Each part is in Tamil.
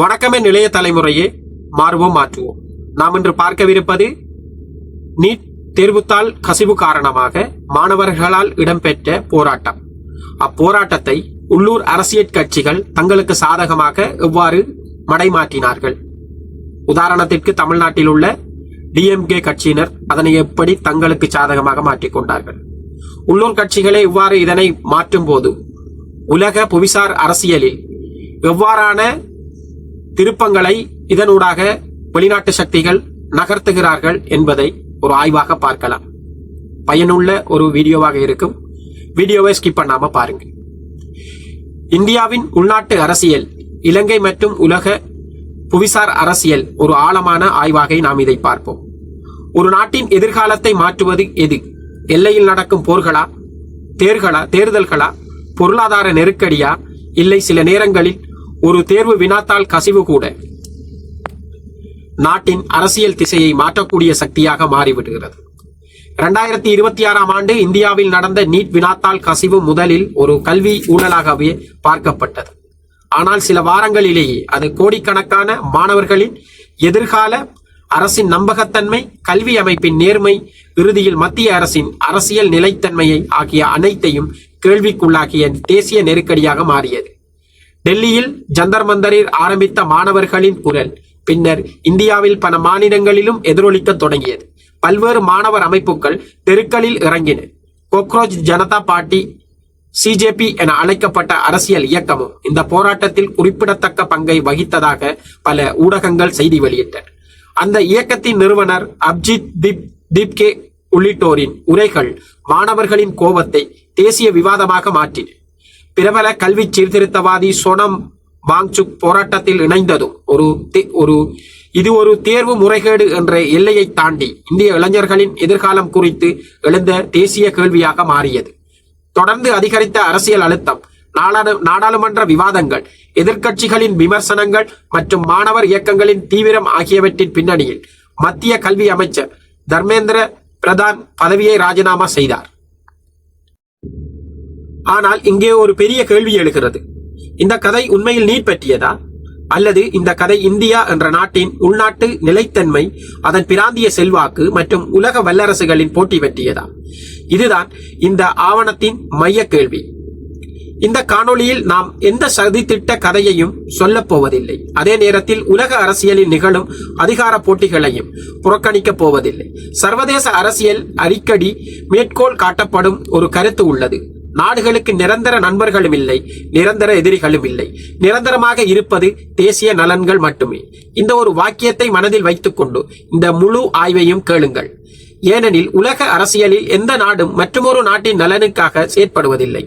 வணக்கமே நிலைய தலைமுறையே, மாறுவோம் மாற்றுவோம். நாம் இன்று பார்க்கவிருப்பது நீட் தேர்வுத்தாள் கசிவு காரணமாக மாணவர்களால் இடம்பெற்ற போராட்டம். அப்போராட்டத்தை உள்ளூர் அரசியல் கட்சிகள் தங்களுக்கு சாதகமாக எவ்வாறு மடைமாற்றினார்கள். உதாரணத்திற்கு தமிழ்நாட்டில் உள்ள டிஎம்கே கட்சியினர் அதனை எப்படி தங்களுக்கு சாதகமாக மாற்றிக்கொண்டார்கள். உள்ளூர் கட்சிகளே இவ்வாறு இதனை மாற்றும் போது உலக புவிசார் அரசியலில் எவ்வாறான திருப்பங்களை இதனூடாக வெளிநாட்டு சக்திகள் நகர்த்துகிறார்கள் என்பதை ஒரு ஆய்வாக பார்க்கலாம். பயனுள்ள ஒரு வீடியோவாக இருக்கும். வீடியோவை ஸ்கிப் பண்ணாம பாருங்க. இந்தியாவின் உள்நாட்டு அரசியல், இலங்கை மற்றும் உலக புவிசார் அரசியல் ஒரு ஆழமான ஆய்வாக நாம் இதை பார்ப்போம். ஒரு நாட்டின் எதிர்காலத்தை மாற்றுவது எது? எல்லையில் நடக்கும் போர்களா, தேர்தல்களா, பொருளாதார நெருக்கடியா, இல்லை சில நேரங்களில் ஒரு தேர்வு வினாத்தாள் கசிவு கூட நாட்டின் அரசியல் திசையை மாற்றக்கூடிய சக்தியாக மாறிவிடுகிறது. 2026ஆம் ஆண்டு இந்தியாவில் நடந்த நீட் வினாத்தாள் கசிவு முதலில் ஒரு கல்வி ஊழலாகவே பார்க்கப்பட்டது. ஆனால் சில வாரங்களிலேயே அது கோடிக்கணக்கான மாணவர்களின் எதிர்கால, அரசின் நம்பகத்தன்மை, கல்வி அமைப்பின் நேர்மை, இறுதியில் மத்திய அரசின் அரசியல் நிலைத்தன்மையை ஆகிய அனைத்தையும் கேள்விக்குள்ளாக்கிய தேசிய நெருக்கடியாக மாறியது. டெல்லியில் ஜந்தர் மந்தரில் ஆரம்பித்த மாணவர்களின் குரல் பின்னர் இந்தியாவில் பல மாநிலங்களிலும் எதிரொலிக்க தொடங்கியது. பல்வேறு மாணவர் அமைப்புகள் தெருக்களில் இறங்கின. கோக்ரோச் ஜனதா பார்ட்டி, சிஜேபி என அழைக்கப்பட்ட அரசியல் இயக்கமும் இந்த போராட்டத்தில் குறிப்பிடத்தக்க பங்கை வகித்ததாக பல ஊடகங்கள் செய்தி வெளியிட்டன. அந்த இயக்கத்தின் நிறுவனர் அப்ஜித் தீப்கே உள்ளிட்டோரின் உரைகள் மாணவர்களின் கோபத்தை தேசிய விவாதமாக மாற்றின. பிரபல கல்வி சீர்திருத்தவாதி சோனம் வாங்சுக் போராட்டத்தில் இணைந்ததும் இது ஒரு தேர்வு முறைகேடு என்ற எல்லையை தாண்டி இந்திய இளைஞர்களின் எதிர்காலம் குறித்து எழுந்த தேசிய கேள்வியாக மாறியது. தொடர்ந்து அதிகரித்த அரசியல் அழுத்தம், நாடாளுமன்ற விவாதங்கள், எதிர்க்கட்சிகளின் விமர்சனங்கள் மற்றும் மாணவர் இயக்கங்களின் தீவிரம் ஆகியவற்றின் பின்னணியில் மத்திய கல்வி அமைச்சர் தர்மேந்திர பிரதான் பதவியை ராஜினாமா செய்தார். ஆனால் இங்கே ஒரு பெரிய கேள்வி எழுகிறது. இந்த கதை உண்மையில் நீட் பற்றியதா, அல்லது இந்த கதை இந்தியா என்ற நாட்டின் உள்நாட்டு நிலைத்தன்மை, அதன் பிராந்திய செல்வாக்கு மற்றும் உலக வல்லரசுகளின் போட்டி பற்றியதா? இதுதான் இந்த ஆவணத்தின் மைய கேள்வி. இந்த காணொளியில் நாம் எந்த சதித்திட்ட கதையையும் சொல்லப் போவதில்லை. அதே நேரத்தில் உலக அரசியலில் நிகழும் அதிகார போட்டிகளையும் புறக்கணிக்கப் போவதில்லை. சர்வதேச அரசியல் அடிக்கடி மேற்கோள் காட்டப்படும் ஒரு கருத்து உள்ளது. நாடுகளுக்கு நிரந்தர நண்பர்களும் இல்லை, நிரந்தர எதிரிகளும் இல்லை. நிரந்தரமாக இருப்பது தேசிய நலன்கள் மட்டுமே. இந்த ஒரு வாக்கியத்தை மனதில் வைத்துக் கொண்டு இந்த முழு ஆய்வையும் கேளுங்கள். ஏனெனில் உலக அரசியலில் எந்த நாடும் மற்றொரு நாட்டின் நலனுக்காக செயற்படுவதில்லை.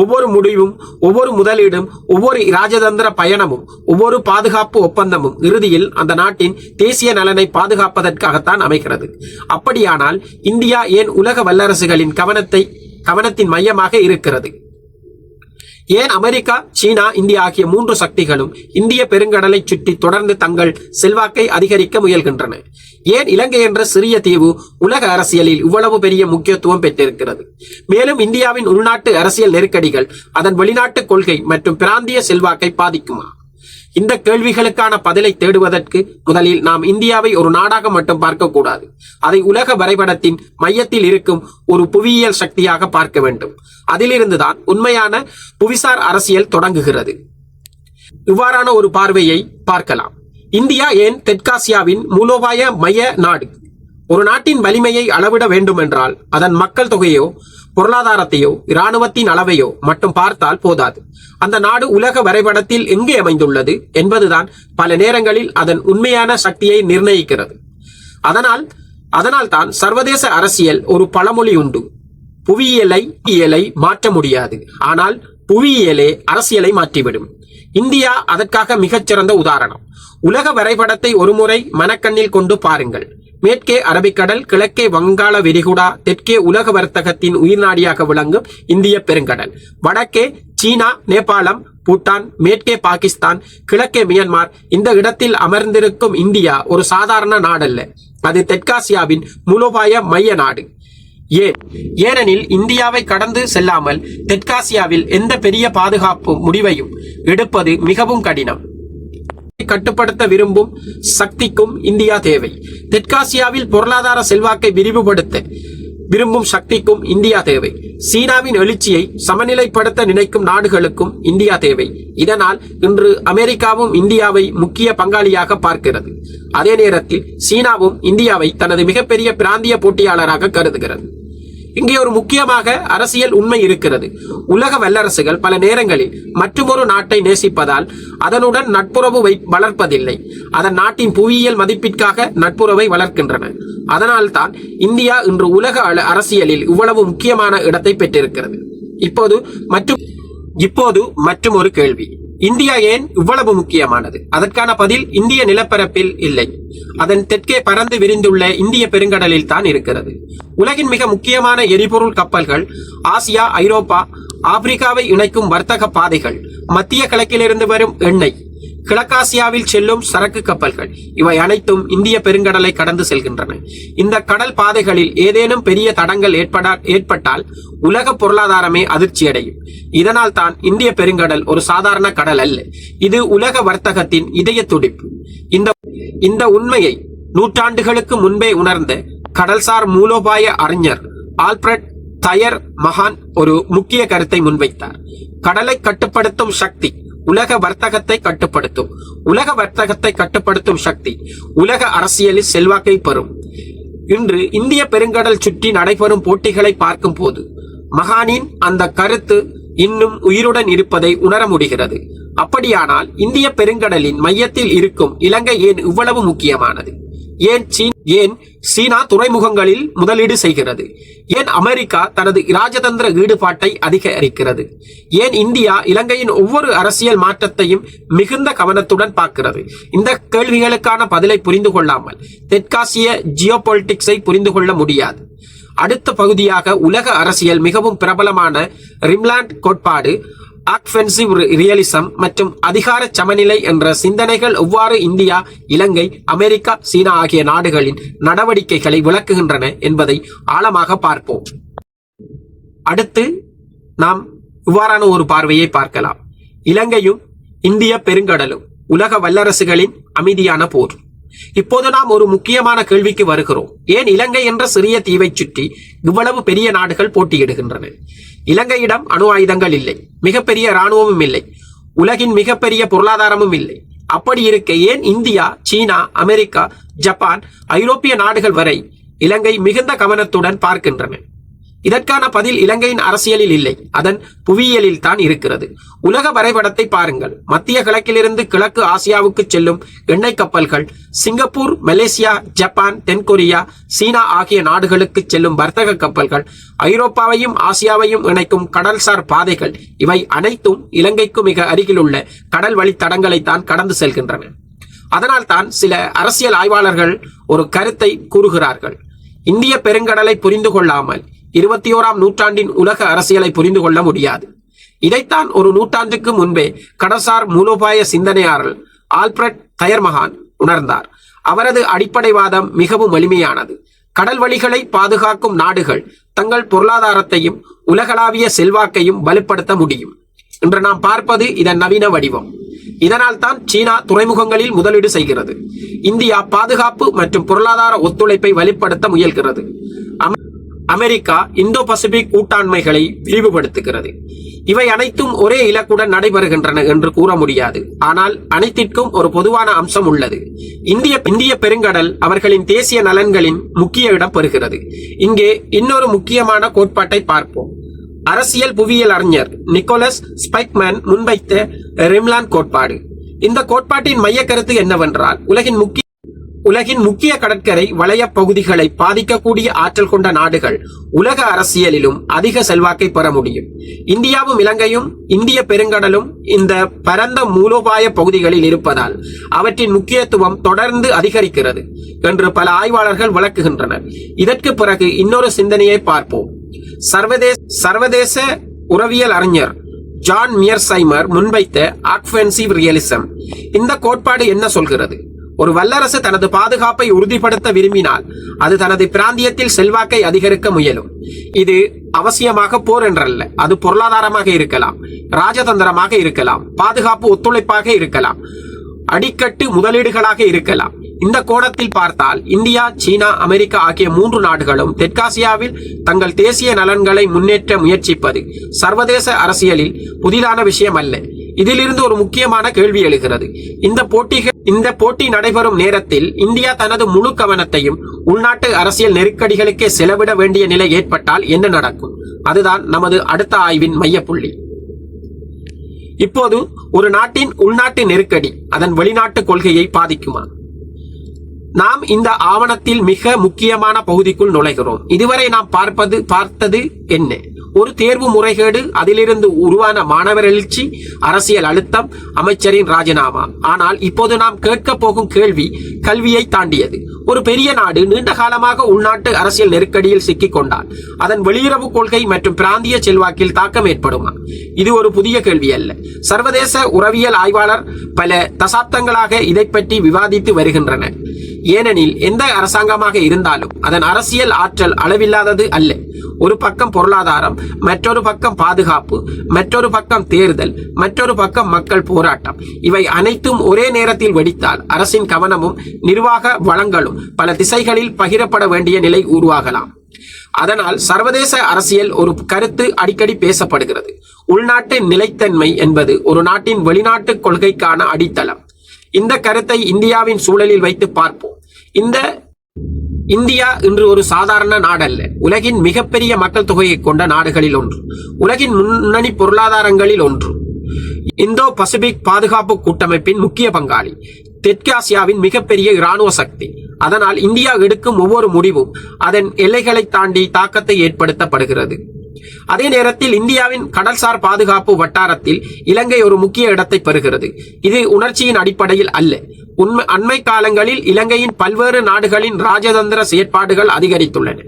ஒவ்வொரு முடிவும், ஒவ்வொரு முதலீடும், ஒவ்வொரு இராஜதந்திர பயணமும், ஒவ்வொரு பாதுகாப்பு ஒப்பந்தமும் இறுதியில் அந்த நாட்டின் தேசிய நலனை பாதுகாப்பதற்காகத்தான் அமைகிறது. அப்படியானால் இந்தியா ஏன் உலக வல்லரசுகளின் கவனத்தின் மையமாக இருக்கிறது? ஏன் அமெரிக்கா, சீனா, இந்தியா ஆகிய 3 சக்திகளும் இந்திய பெருங்கடலை சுற்றி தொடர்ந்து தங்கள் செல்வாக்கை அதிகரிக்க முயல்கின்றன? ஏன் இலங்கை என்ற சிறிய தீவு உலக அரசியலில் இவ்வளவு பெரிய முக்கியத்துவம் பெற்றிருக்கிறது? மேலும் இந்தியாவின் உள்நாட்டு அரசியல் நெருக்கடிகள் அதன் வெளிநாட்டு கொள்கை மற்றும் பிராந்திய செல்வாக்கை பாதிக்குமா? இந்த கேள்விகளுக்கான பதிலை தேடுவதற்கு முதலில் நாம் இந்தியாவை ஒரு நாடாக மட்டும் பார்க்கக்கூடாது. அதை உலக வரைபடத்தின் மையத்தில் இருக்கும் ஒரு புவியியல் சக்தியாக பார்க்க வேண்டும். அதிலிருந்துதான் உண்மையான புவிசார் அரசியல் தொடங்குகிறது. இவ்வாறான ஒரு பார்வையை பார்க்கலாம். இந்தியா ஏன் தெற்காசியாவின் மூலோபாய மைய நாடு? ஒரு நாட்டின் வலிமையை அளவிட வேண்டும் என்றால் அதன் மக்கள் தொகையோ, பொருளாதாரத்தையோ, இராணுவத்தின் அளவையோ மட்டும் பார்த்தால் போதாது. அந்த நாடு உலக வரைபடத்தில் எங்கே அமைந்துள்ளது என்பதுதான் பல நேரங்களில் அதன் உண்மையான சக்தியை நிர்ணயிக்கிறது. அதனால் தான் சர்வதேச அரசியல் ஒரு பழமொழி உண்டு. புவியியலை மாற்ற முடியாது, ஆனால் புவியியலே அரசியலை மாற்றிவிடும். இந்தியா அதற்காக மிகச்சிறந்த உதாரணம். உலக வரைபடத்தை ஒருமுறை மனக்கண்ணில் கொண்டு பாருங்கள். மேற்கே அரபிக்கடல், கிழக்கே வங்காள விரிகுடா, தெற்கே உலக வர்த்தகத்தின் உயிர்நாடியாக விளங்கும் இந்திய பெருங்கடல், வடக்கே சீனா, நேபாளம், பூட்டான், மேற்கே பாகிஸ்தான், கிழக்கே மியான்மர். இந்த இடத்தில் அமர்ந்திருக்கும் இந்தியா ஒரு சாதாரண நாடல்ல. அது தெற்காசியாவின் மூலோபாய மைய நாடு. ஏனெனில் இந்தியாவை கடந்து செல்லாமல் தெற்காசியாவில் எந்த பெரிய பாதுகாப்பு முடிவையும் எடுப்பது மிகவும் கடினம். கட்டுப்படுத்த விரும்பும் சக்திக்கும் இந்தியா தேவை. தெற்காசியாவில் பொருளாதார செல்வாக்கை விரிவுபடுத்த விரும்பும் சக்திக்கும் இந்தியா தேவை. சீனாவின் எழுச்சியை சமநிலைப்படுத்த நினைக்கும் நாடுகளுக்கும் இந்தியா தேவை. இதனால் இன்று அமெரிக்காவும் இந்தியாவை முக்கிய பங்காளியாக பார்க்கிறது. அதே நேரத்தில் சீனாவும் இந்தியாவை தனது மிகப்பெரிய பிராந்திய போட்டியாளராக கருதுகிறது. இங்கே ஒரு முக்கியமாக அரசியல் உண்மை இருக்கிறது. உலக வல்லரசுகள் பல நேரங்களில் மற்றொரு நாட்டை நேசிப்பதால் அதனுடன் நட்புறவு வளர்ப்பதில்லை. அதன் நாட்டின் புவியியல் மதிப்பிற்காக நட்புறவை வளர்க்கின்றன. அதனால்தான் இந்தியா இன்று உலக அரசியலில் இவ்வளவு முக்கியமான இடத்தை பெற்றிருக்கிறது. இப்போது மற்றும் ஒரு கேள்வி, இந்தியா ஏன் இவ்வளவு முக்கியமானது? அதற்கான பதில் இந்திய நிலப்பரப்பில் இல்லை, அதன் தெற்கே பறந்து விரிந்துள்ள இந்திய பெருங்கடலில் தான் இருக்கிறது. உலகின் மிக முக்கியமான எரிபொருள் கப்பல்கள், ஆசியா, ஐரோப்பா, ஆப்பிரிக்காவை இணைக்கும் வர்த்தக பாதைகள், மத்திய கிழக்கிலிருந்து வரும் எண்ணெய், கிழக்காசியாவில் செல்லும் சரக்கு கப்பல்கள், இவை அனைத்தும் இந்திய பெருங்கடலை கடந்து செல்கின்றன. இந்த கடல் பாதைகளில் ஏதேனும் பெரிய தடங்கள் ஏற்பட்டால் உலக பொருளாதாரமே அதிர்ச்சியடையும். இதனால் தான் இந்திய பெருங்கடல் ஒரு சாதாரண கடல் அல்ல, இது உலக வர்த்தகத்தின் இதய துடிப்பு. இந்த உண்மையை நூற்றாண்டுகளுக்கு முன்பே உணர்ந்த கடல்சார் மூலோபாய அறிஞர் ஆல்பிரட் தயர் மகான் ஒரு முக்கிய கருத்தை முன்வைத்தார். கடலை கட்டுப்படுத்தும் சக்தி உலக வர்த்தகத்தை கட்டுப்படுத்தும். உலக வர்த்தகத்தை கட்டுப்படுத்தும் சக்தி உலக அரசியலில் செல்வாக்கை பெறும். இன்று இந்திய பெருங்கடல் சுற்றி நடைபெறும் போட்டிகளை பார்க்கும் போது மகானின் அந்த கருத்து இன்னும் உயிருடன் இருப்பதை உணர முடிகிறது. அப்படியானால் இந்திய பெருங்கடலின் மையத்தில் இருக்கும் இலங்கை ஏன் இவ்வளவு முக்கியமானது? ஏன் சீனா துறைமுகங்களில் முதலீடு செய்கிறது? ஏன் அமெரிக்கா தனது இராஜதந்திர ஈடுபாட்டை அதிகரிக்கிறது? ஏன் இந்தியா இலங்கையின் ஒவ்வொரு அரசியல் மாற்றத்தையும் மிகுந்த கவனத்துடன் பார்க்கிறது? இந்த கேள்விகளுக்கான பதிலை புரிந்து கொள்ளாமல் தெற்காசிய ஜியோபாலிட்டிக்ஸை புரிந்து கொள்ள முடியாது. அடுத்த பகுதியாக உலக அரசியல் மிகவும் பிரபலமான ரிம்லாண்ட் கோட்பாடு, ஆஃபென்சிவ் ரியலிசம் மற்றும் அதிகார சமநிலை என்ற சிந்தனைகள் எவ்வாறு இந்தியா, இலங்கை, அமெரிக்கா, சீனா ஆகிய நாடுகளின் நடவடிக்கைகளை விளக்குகின்றன என்பதை ஆழமாக பார்ப்போம். அடுத்து நாம் இவ்வாறான ஒரு பார்வையை பார்க்கலாம். இலங்கையும் இந்திய பெருங்கடலும் உலக வல்லரசுகளின் அமைதியான போர். இப்போது நாம் ஒரு முக்கியமான கேள்விக்கு வருகிறோம். ஏன் இலங்கை என்ற சிறிய தீவை சுற்றி இவ்வளவு பெரிய நாடுகள் போட்டியிடுகின்றன? இலங்கையிடம் அணு ஆயுதங்கள் இல்லை, மிகப்பெரிய இராணுவமும் இல்லை, உலகின் மிகப்பெரிய பொருளாதாரமும் இல்லை. அப்படி இருக்க ஏன் இந்தியா, சீனா, அமெரிக்கா, ஜப்பான், ஐரோப்பிய நாடுகள் வரை இலங்கை மிகுந்த கவனத்துடன் பார்க்கின்றன? இதற்கான பதில் இலங்கையின் அரசியலில் இல்லை, அதன் புவியியலில் தான் இருக்கிறது. உலக வரைபடத்தை பாருங்கள். மத்திய கிழக்கிலிருந்து கிழக்கு ஆசியாவுக்கு செல்லும் எண்ணெய் கப்பல்கள், சிங்கப்பூர், மலேசியா, ஜப்பான், தென்கொரியா, சீனா ஆகிய நாடுகளுக்கு செல்லும் வர்த்தக கப்பல்கள், ஐரோப்பாவையும் ஆசியாவையும் இணைக்கும் கடல்சார் பாதைகள், இவை அனைத்தும் இலங்கைக்கு மிக அருகிலுள்ள கடல் வழி தடங்களைத்தான் கடந்து செல்கின்றன. அதனால் தான் சில அரசியல் ஆய்வாளர்கள் ஒரு கருத்தை கூறுகிறார்கள். இந்திய பெருங்கடலை புரிந்து கொள்ளாமல் 21ஆம் நூற்றாண்டின் உலக அரசியலை புரிந்து கொள்ள முடியாது. இதைத்தான் ஒரு நூற்றாண்டுக்கு முன்பே கடல்சார் மூலோபாய சிந்தனையாளர் ஆல்பிரட் தயர் மகான் உணர்ந்தார். அவரது அடிப்படைவாதம் மிகவும் எளிமையானது. கடல் வழிகளை பாதுகாக்கும் நாடுகள் தங்கள் பொருளாதாரத்தையும் உலகளாவிய செல்வாக்கையும் வலுப்படுத்த முடியும். இன்று நாம் பார்ப்பது இதன் நவீன வடிவம். இதனால் தான் சீனா துறைமுகங்களில் முதலீடு செய்கிறது. இந்தியா பாதுகாப்பு மற்றும் பொருளாதார ஒத்துழைப்பை வலுப்படுத்த முயல்கிறது. அமெரிக்கா இந்தோ பசிபிக் கூட்டாண்மைகளை விரிவுபடுத்துகிறது. இவை அனைத்தும் ஒரே இலக்குடன் நடைபெறுகின்றன என்று கூற முடியாது. ஆனால் அனைத்திற்கும் ஒரு பொதுவான அம்சம் உள்ளது. இந்திய பெருங்கடல் அவர்களின் தேசிய நலன்களின் முக்கிய இடம் பெறுகிறது. இங்கே இன்னொரு முக்கியமான கோட்பாட்டை பார்ப்போம். அரசியல் புவியியல் அறிஞர் நிக்கோலஸ் ஸ்பைக்மேன் முன்வைத்த ரிம்லாண்ட் கோட்பாடு. இந்த கோட்பாட்டின் மைய கருத்து என்னவென்றால், உலகின் முக்கிய கடற்கரை வளைய பகுதிகளை பாதிக்கக்கூடிய ஆற்றல் கொண்ட நாடுகள் உலக அரசியலிலும் அதிக செல்வாக்கை பெற முடியும். இந்தியாவும் இலங்கையும் இந்திய பெருங்கடலும் இந்த பரந்த மூலோபாய பகுதிகளில் இருப்பதால் அவற்றின் முக்கியத்துவம் தொடர்ந்து அதிகரிக்கிறது என்று பல ஆய்வாளர்கள் விளக்குகின்றனர். இதற்கு பிறகு இன்னொரு சிந்தனையை பார்ப்போம். சர்வதேச உறவியல் அறிஞர் ஜான் மியர்சைமர் முன்வைத்த ஆஃபென்சிவ் ரியலிசம். இந்த கோட்பாடு என்ன சொல்கிறது? ஒரு வல்லரசு தனது பாதுகாப்பை உறுதிப்படுத்த விரும்பினால் அது தனது பிராந்தியத்தில் செல்வாக்கை அதிகரிக்க முயலும். இது அவசியமாக போர் என்றல்ல. அது பொருளாதாரமாக இருக்கலாம், ராஜதந்திரமாக இருக்கலாம், பாதுகாப்பு ஒத்துழைப்பாக இருக்கலாம். அடிக்கட்டு முதலீடுகளாக இருக்கலாம். இந்த கோணத்தில் பார்த்தால் இந்தியா, சீனா, அமெரிக்கா ஆகிய 3 நாடுகளும் தெற்காசியாவில் தங்கள் தேசிய நலன்களை முன்னேற்ற முயற்சிப்பது சர்வதேச அரசியலில் புதிதான விஷயம் அல்ல. இதிலிருந்து ஒரு முக்கியமான கேள்வி எழுகிறது. இந்த போட்டி நடைபெறும் நேரத்தில் இந்தியா தனது முழு கவனத்தையும் உள்நாட்டு அரசியல் நெருக்கடிகளுக்கே செலவிட வேண்டிய நிலை ஏற்பட்டால் என்ன நடக்கும்? அதுதான் நமது அடுத்த ஆய்வின் மையப்புள்ளி. இப்போது ஒரு நாட்டின் உள்நாட்டு நெருக்கடி அதன் வெளிநாட்டு கொள்கையை பாதிக்குமா? நாம் இந்த ஆவணத்தில் மிக முக்கியமான பகுதிக்குள் நுழைகிறோம். இதுவரை நாம் பார்த்தது என்ன? ஒரு தேர்வு முறைகேடு, அதிலிருந்து உருவான மாணவர் எழுச்சி, அரசியல் அழுத்தம், அமைச்சரின் ராஜினாமா. ஆனால் இப்போது நாம் கேட்க போகும் கேள்வி கல்வியை தாண்டியது. ஒரு பெரிய நாடு நீண்ட காலமாக உள்நாட்டு அரசியல் நெருக்கடியில் சிக்கிக் கொண்டால் அதன் வெளியுறவு கொள்கை மற்றும் பிராந்திய செல்வாக்கில் தாக்கம் ஏற்படுமா? இது ஒரு புதிய கேள்வி அல்ல. சர்வதேச உறவியல் ஆய்வாளர் பல தசாப்தங்களாக இதை பற்றி விவாதித்து வருகின்றனர். ஏனெனில் எந்த அரசாங்கமாக இருந்தாலும் அதன் அரசியல் ஆற்றல் அளவில்லாதது அல்ல. ஒரு பக்கம் பொருளாதாரம், மற்றொரு பக்கம் பாதுகாப்பு, மற்றொரு பக்கம் தேர்தல், மற்றொரு பக்கம் மக்கள் போராட்டம். இவை அனைத்தும் ஒரே நேரத்தில் வெடித்தால் அரசின் கவனமும் நிர்வாக வளங்களும் பல திசைகளில் பகிரப்பட வேண்டிய நிலை உருவாகலாம். அதனால் சர்வதேச அரசியல் ஒரு கருத்து அடிக்கடி பேசப்படுகிறது. உள்நாட்டு நிலைத்தன்மை என்பது ஒரு நாட்டின் வெளிநாட்டு கொள்கைக்கான அடித்தளம். இந்த கருத்தை இந்தியாவின் சூழலில் வைத்து பார்ப்போம். இந்தியா இன்று ஒரு சாதாரண நாடல்ல. உலகின் மிகப்பெரிய மக்கள் தொகையை கொண்ட நாடுகளில் ஒன்று, உலகின் முன்னணி பொருளாதாரங்களில் ஒன்று, இந்தோ பசிபிக் பாதுகாப்பு கூட்டமைப்பின் முக்கிய பங்காளி, தெற்காசியாவின் மிகப்பெரிய இராணுவ சக்தி. அதனால் இந்தியா எடுக்கும் ஒவ்வொரு முடிவும் அதன் எல்லைகளை தாண்டி தாக்கத்தை ஏற்படுத்தப்படுகிறது. அதே நேரத்தில் இந்தியாவின் கடல்சார் பாதுகாப்பு வட்டாரத்தில் இலங்கை ஒரு முக்கிய இடத்தை பெறுகிறது. இது உணர்ச்சியின் அடிப்படையில் அல்ல. அண்மை காலங்களில் இலங்கையின் பல்வேறு நாடுகளின் ராஜதந்திர செயற்பாடுகள் அதிகரித்துள்ளன.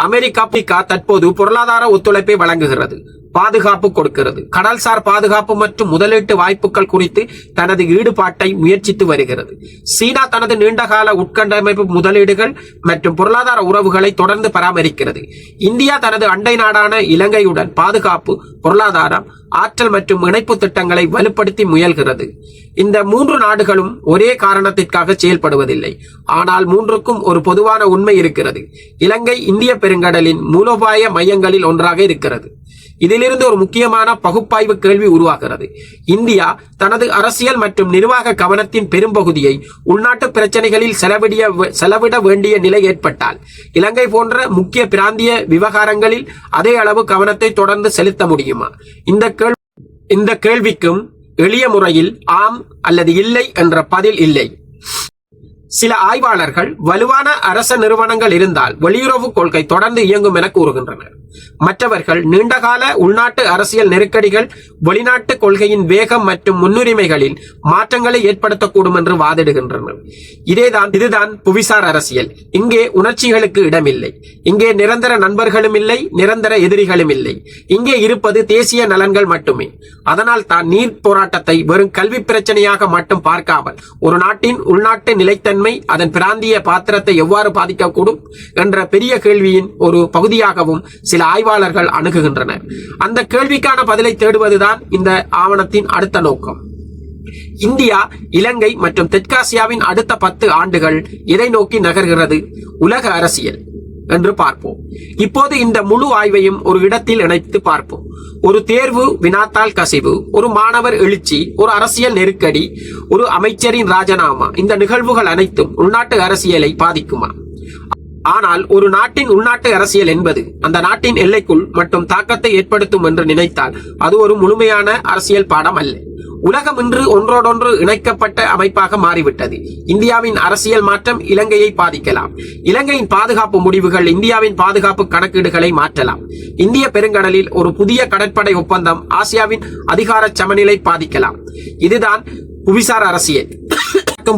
அமெரிக்கா தற்போது பொருளாதார ஒத்துழைப்பை வழங்குகிறது, பாதுகாப்பு கொடுக்கிறது, கடல்சார் பாதுகாப்பு மற்றும் முதலீட்டு வாய்ப்புகள் குறித்து தனது ஈடுபாட்டை முயற்சித்து வருகிறது. சீனா தனது நீண்டகால உட்கட்டமைப்பு முதலீடுகள் மற்றும் பொருளாதார உறவுகளை தொடர்ந்து பராமரிக்கிறது. இந்தியா தனது அண்டை நாடான இலங்கையுடன் பாதுகாப்பு, பொருளாதாரம், ஆற்றல் மற்றும் இணைப்பு திட்டங்களை வலுப்படுத்தி முயல்கிறது. இந்த 3 நாடுகளும் ஒரே காரணத்திற்காக செயல்படுவதில்லை. ஆனால் 3க்கும் ஒரு பொதுவான உண்மை இருக்கிறது. இலங்கை இந்திய பெருங்கடலின் மூலோபாய மையங்களில் ஒன்றாக இருக்கிறது. இதிலிருந்து ஒரு முக்கியமான பகுப்பாய்வு கேள்வி உருவாகிறது. இந்தியா தனது அரசியல் மற்றும் நிர்வாக கவனத்தின் பெரும்பகுதியை உள்நாட்டு பிரச்சனைகளில் செலவிட வேண்டிய நிலை ஏற்பட்டால் இலங்கை போன்ற முக்கிய பிராந்திய விவகாரங்களில் அதே அளவு கவனத்தை தொடர்ந்து செலுத்த முடியுமா? இந்த கேள்விக்கும் எளிய முறையில் ஆம் அல்லது இல்லை என்ற பதில் இல்லை. சில ஆய்வாளர்கள் வலுவான அரச நிறுவனங்கள் இருந்தால் வெளியுறவு கொள்கை தொடர்ந்து இயங்கும் என கூறுகின்றனர். மற்றவர்கள் நீண்டகால உள்நாட்டு அரசியல் நெருக்கடிகள் வெளிநாட்டு கொள்கையின் வேகம் மற்றும் முன்னுரிமைகளில் மாற்றங்களை ஏற்படுத்தக்கூடும் என்று வாதிடுகின்றனர். இதுதான் புவிசார் அரசியல். இங்கே உணர்ச்சிகளுக்கு இடமில்லை. இங்கே நிரந்தர நண்பர்களும் இல்லை, நிரந்தர எதிரிகளும் இல்லை. இங்கே இருப்பது தேசிய நலன்கள் மட்டுமே. அதனால் தான் நீர் போராட்டத்தை வெறும் கல்வி பிரச்சனையாக மட்டும் பார்க்காமல் ஒரு நாட்டின் உள்நாட்டு நிலைத்தன்மை அதன் பிராந்திய பாத்திரத்தை எவ்வாறு பாதிக்கக்கூடும் என்ற பெரிய கேள்வியின் ஒரு பகுதியாகவும் சில ஆய்வாளர்கள் அணுகுகின்றனர். அந்த கேள்விக்கான பதிலை தேடுவதுதான் இந்த ஆவணத்தின் அடுத்த நோக்கம். இந்தியா, இலங்கை மற்றும் தெற்காசியாவின் அடுத்த 10 ஆண்டுகள் எதை நோக்கி நகர்கிறது உலக அரசியல் என்று பார்ப்போம். இப்போது இந்த முழு ஆய்வையும் ஒரு இடத்தில் இணைத்து பார்ப்போம். ஒரு தேர்வு வினாத்தாள் கசிவு, ஒரு மாணவர் எழுச்சி, ஒரு அரசியல் நெருக்கடி, ஒரு அமைச்சரின் ராஜினாமா, இந்த நிகழ்வுகள் அனைத்தும் உள்நாட்டு அரசியலை பாதிக்குமா? ஆனால் ஒரு நாட்டின் உள்நாட்டு அரசியல் என்பது அந்த நாட்டின் எல்லைக்குள் மட்டும் தாக்கத்தை ஏற்படுத்தும் என்று நினைத்தால் அது ஒரு முழுமையான அரசியல் பாடம் அல்ல. உலகம் இன்று ஒன்றோடொன்று இணைக்கப்பட்ட அமைப்பாக மாறிவிட்டது. இந்தியாவின் அரசியல் மாற்றம் இலங்கையை பாதிக்கலாம். இலங்கையின் பாதுகாப்பு முடிவுகள் இந்தியாவின் பாதுகாப்பு கணக்கீடுகளை மாற்றலாம். இந்திய பெருங்கடலில் ஒரு புதிய கடற்படை ஒப்பந்தம் ஆசியாவின் அதிகார சமநிலை பாதிக்கலாம். இதுதான் புவிசார் அரசியல்.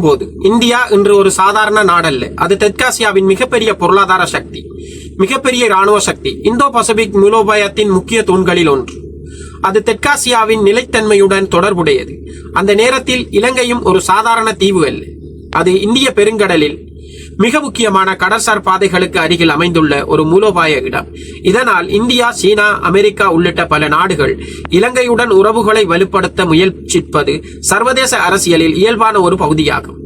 போது இந்தியா இன்று ஒரு சாதாரண நாடல்ல. அது தெற்காசியாவின் மிகப்பெரிய பொருளாதார சக்தி, மிகப்பெரிய இராணுவ சக்தி, இந்தோ பசிபிக் மூலோபாயத்தின் முக்கிய தூண்களில் ஒன்று. அது தெற்காசியாவின் நிலைத்தன்மையுடன் தொடர்புடையது. அந்த நேரத்தில் இலங்கையும் ஒரு சாதாரண தீவு அல்ல. அது இந்திய பெருங்கடலில் மிக முக்கியமான கடற்சார் பாதைகளுக்கு அருகில் அமைந்துள்ள ஒரு மூலோபாய இடம். இதனால் இந்தியா, சீனா, அமெரிக்கா உள்ளிட்ட பல நாடுகள் இலங்கையுடன் உறவுகளை வலுப்படுத்த முயற்சிப்பது சர்வதேச அரசியலில் இயல்பான ஒரு பகுதியாகும்.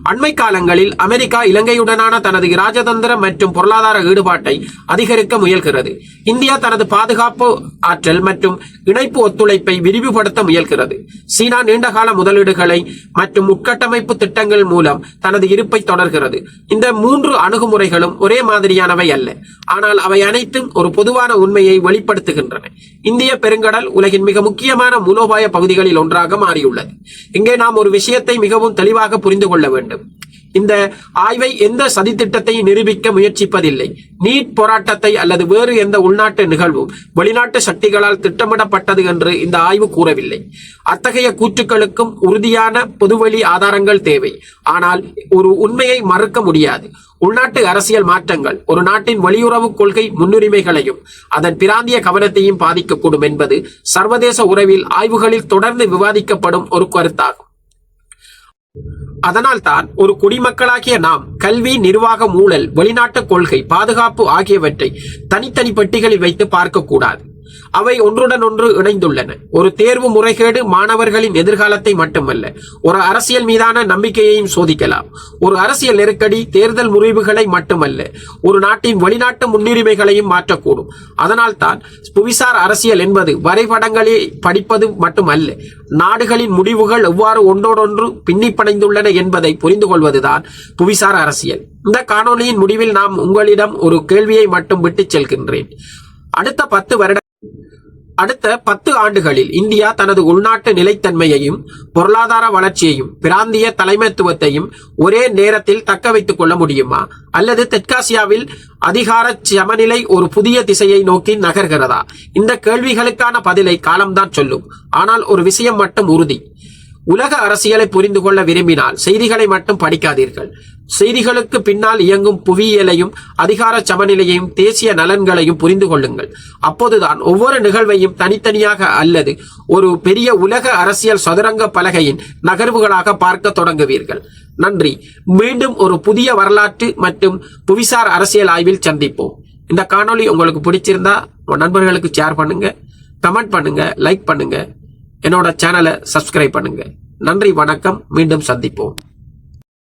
அண்மை காலங்களில் அமெரிக்கா இலங்கையுடனான தனது இராஜதந்திர மற்றும் பொருளாதார ஈடுபாட்டை அதிகரிக்க முயல்கிறது. இந்தியா தனது பாதுகாப்பு ஆற்றல் மற்றும் இணைப்பு ஒத்துழைப்பை விரிவுபடுத்த முயல்கிறது. சீனா நீண்டகால முதலீடுகளை மற்றும் உட்கட்டமைப்பு திட்டங்கள் மூலம் தனது இருப்பை தொடர்கிறது. இந்த 3 அணுகுமுறைகளும் ஒரே மாதிரியானவை அல்ல, ஆனால் அவை அனைத்தும் ஒரு பொதுவான உண்மையை வெளிப்படுத்துகின்றன. இந்திய பெருங்கடல் உலகின் மிக முக்கியமான மூலோபாய பகுதிகளில் ஒன்றாக மாறியுள்ளது. இங்கே நாம் ஒரு விஷயத்தை மிகவும் தெளிவாக புரிந்து கொள்ள வேண்டும். இந்த ஆய்வை எந்த சதித்திட்டத்தையும் நிரூபிக்க முயற்சிப்பதில்லை. நீட் போராட்டத்தை அல்லது வேறு எந்த உள்நாட்டு நிகழ்வும் வெளிநாட்டு சக்திகளால் திட்டமிடப்பட்டது என்று இந்த ஆய்வு கூறவில்லை. அத்தகைய கூற்றுக்களுக்கும் உறுதியான பொதுவெளி ஆதாரங்கள் தேவை. ஆனால் ஒரு உண்மையை மறுக்க முடியாது. உள்நாட்டு அரசியல் மாற்றங்கள் ஒரு நாட்டின் வெளியுறவு கொள்கை முன்னுரிமைகளையும் அதன் பிராந்திய கவனத்தையும் பாதிக்கக்கூடும் என்பது சர்வதேச உறவில் ஆய்வுகளில் தொடர்ந்து விவாதிக்கப்படும் ஒரு கருத்தாகும். அதனால்தான் ஒரு குடிமக்களாகிய நாம் கல்வி, நிர்வாக, ஊழல், வெளிநாட்டு கொள்கை, பாதுகாப்பு ஆகியவற்றை தனித்தனி பெட்டிகளில் வைத்து பார்க்கக்கூடாது. அவை ஒன்றுடன் ஒன்று இணைந்துள்ளன. ஒரு தேர்வு முறைகேடு மாணவர்களின் எதிர்காலத்தை மட்டுமல்ல, ஒரு அரசியல் மீதான நம்பிக்கையையும் சோதிக்கலாம். ஒரு அரசியல் நெருக்கடி தேர்தல் முறிவுகளை மட்டுமல்ல, ஒரு நாட்டின் வெளிநாட்டு முன்னுரிமைகளையும் மாற்றக்கூடும். அதனால்தான் புவிசார் அரசியல் என்பது வரைபடங்களை படிப்பது மட்டுமல்ல, நாடுகளின் முடிவுகள் எவ்வாறு ஒன்றோடொன்று பின்னி பிணைந்துள்ளன என்பதை புரிந்து கொள்வதுதான் புவிசார் அரசியல். இந்த காணொலியின் முடிவில் நாம் உங்களிடம் ஒரு கேள்வியை மட்டும் விட்டுச் செல்கின்றேன். அடுத்த 10 ஆண்டுகளில் இந்தியா தனது உள்நாட்டு நிலைத்தன்மையையும் பொருளாதார வளர்ச்சியையும் பிராந்திய தலைமைத்துவத்தையும் ஒரே நேரத்தில் தக்க வைத்துக் கொள்ள முடியுமா? அல்லது தெற்காசியாவில் அதிகார சமநிலை ஒரு புதிய திசையை நோக்கி நகர்கிறதா? இந்த கேள்விகளுக்கான பதிலை காலம்தான் சொல்லும். ஆனால் ஒரு விஷயம் மட்டும் உறுதி. உலக அரசியலை புரிந்து கொள்ள விரும்பினால் செய்திகளை மட்டும் படிக்காதீர்கள். செய்திகளுக்கு பின்னால் இயங்கும் புவியியலையும் அதிகார சமநிலையையும் தேசிய நலன்களையும் புரிந்து கொள்ளுங்கள். அப்போதுதான் ஒவ்வொரு நிகழ்வையும் தனித்தனியாக அல்லது ஒரு பெரிய உலக அரசியல் சதுரங்க பலகையின் நகர்வுகளாக பார்க்க தொடங்குவீர்கள். நன்றி. மீண்டும் ஒரு புதிய வரலாற்று மற்றும் புவிசார் அரசியல் ஆய்வில் சந்திப்போம். இந்த காணொளி உங்களுக்கு பிடிச்சிருந்தா நண்பர்களுக்கு ஷேர் பண்ணுங்க, கமெண்ட் பண்ணுங்க, லைக் பண்ணுங்க, என்னோட சேனலை சப்ஸ்கிரைப் பண்ணுங்க. நன்றி, வணக்கம். மீண்டும் சந்திப்போம்.